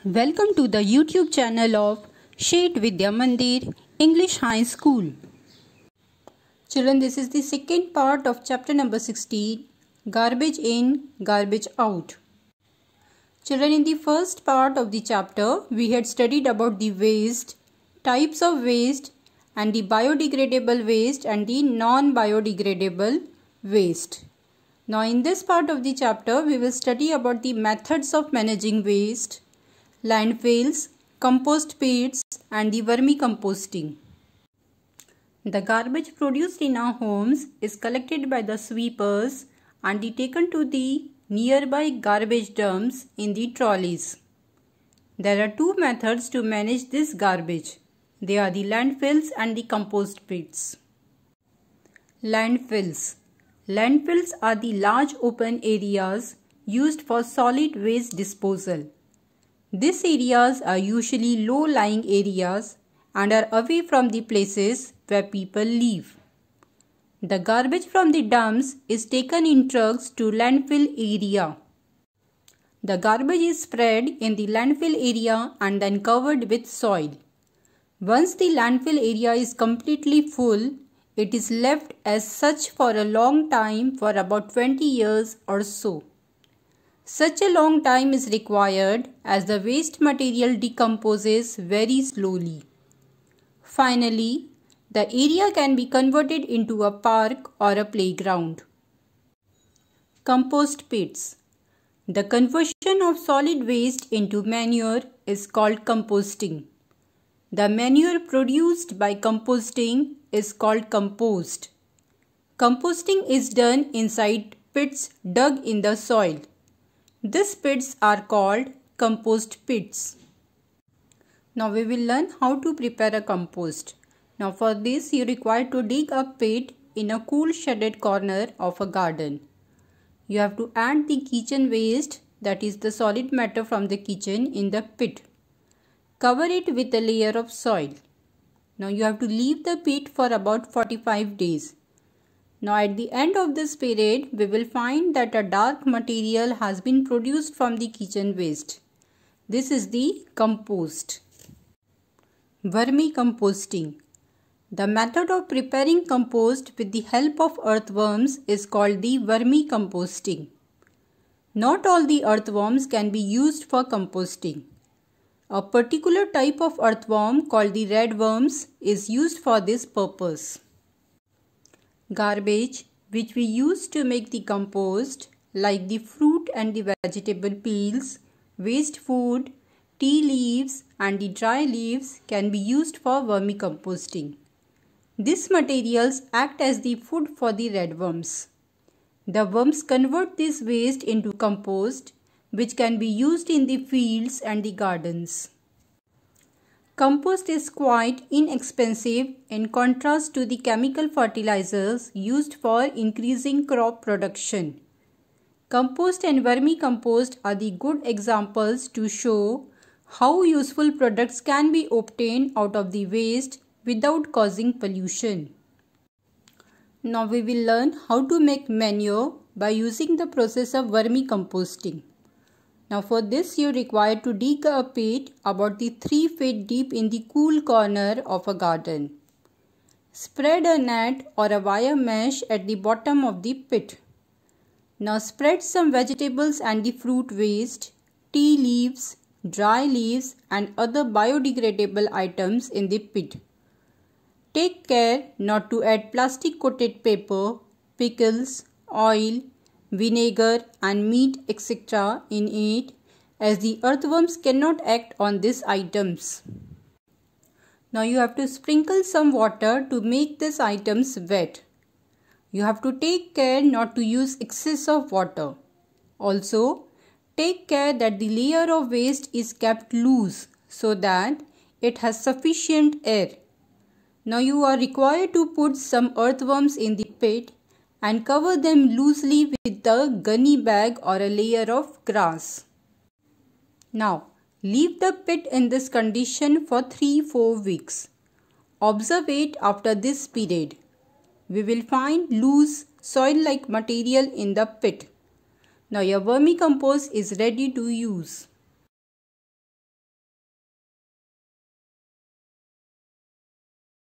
Welcome to the YouTube channel of Shet Vidya Mandir English High School. Children, this is the second part of chapter number 16, Garbage In, Garbage Out. Children, in the first part of the chapter, we had studied about the waste, types of waste, and the biodegradable waste and the non-biodegradable waste. Now, in this part of the chapter, we will study about the methods of managing waste, landfills, compost pits, and the vermicomposting. The garbage produced in our homes is collected by the sweepers and taken to the nearby garbage dumps in the trolleys. There are two methods to manage this garbage. They are the landfills and the compost pits. Landfills. Landfills are the large open areas used for solid waste disposal. These areas are usually low-lying areas and are away from the places where people live. The garbage from the dumps is taken in trucks to landfill area. The garbage is spread in the landfill area and then covered with soil. Once the landfill area is completely full, it is left as such for a long time, for about 20 years or so. Such a long time is required as the waste material decomposes very slowly. Finally, the area can be converted into a park or a playground. Compost pits. The conversion of solid waste into manure is called composting. The manure produced by composting is called compost. Composting is done inside pits dug in the soil. These pits are called compost pits. Now we will learn how to prepare a compost. Now for this you require to dig a pit in a cool shaded corner of a garden. You have to add the kitchen waste, that is the solid matter from the kitchen, in the pit. Cover it with a layer of soil. Now you have to leave the pit for about 45 days. Now at the end of this period, we will find that a dark material has been produced from the kitchen waste. This is the compost. Vermicomposting. The method of preparing compost with the help of earthworms is called the vermicomposting. Not all the earthworms can be used for composting. A particular type of earthworm called the redworms is used for this purpose. Garbage, which we use to make the compost, like the fruit and the vegetable peels, waste food, tea leaves and the dry leaves, can be used for vermicomposting. These materials act as the food for the redworms. The worms convert this waste into compost, which can be used in the fields and the gardens. Compost is quite inexpensive in contrast to the chemical fertilizers used for increasing crop production. Compost and vermicompost are the good examples to show how useful products can be obtained out of the waste without causing pollution. Now we will learn how to make manure by using the process of vermicomposting. Now for this you require to dig a pit about 3 feet deep in the cool corner of a garden. Spread a net or a wire mesh at the bottom of the pit. Now spread some vegetables and the fruit waste, tea leaves, dry leaves and other biodegradable items in the pit. Take care not to add plastic coated paper, pickles, oil, vinegar and meat etc. in it, as the earthworms cannot act on these items. Now you have to sprinkle some water to make these items wet. You have to take care not to use excess of water. Also, take care that the layer of waste is kept loose so that it has sufficient air. Now you are required to put some earthworms in the pit and cover them loosely with a gunny bag or a layer of grass. Now, leave the pit in this condition for 3-4 weeks. Observe it after this period. We will find loose soil-like material in the pit. Now your vermicompost is ready to use.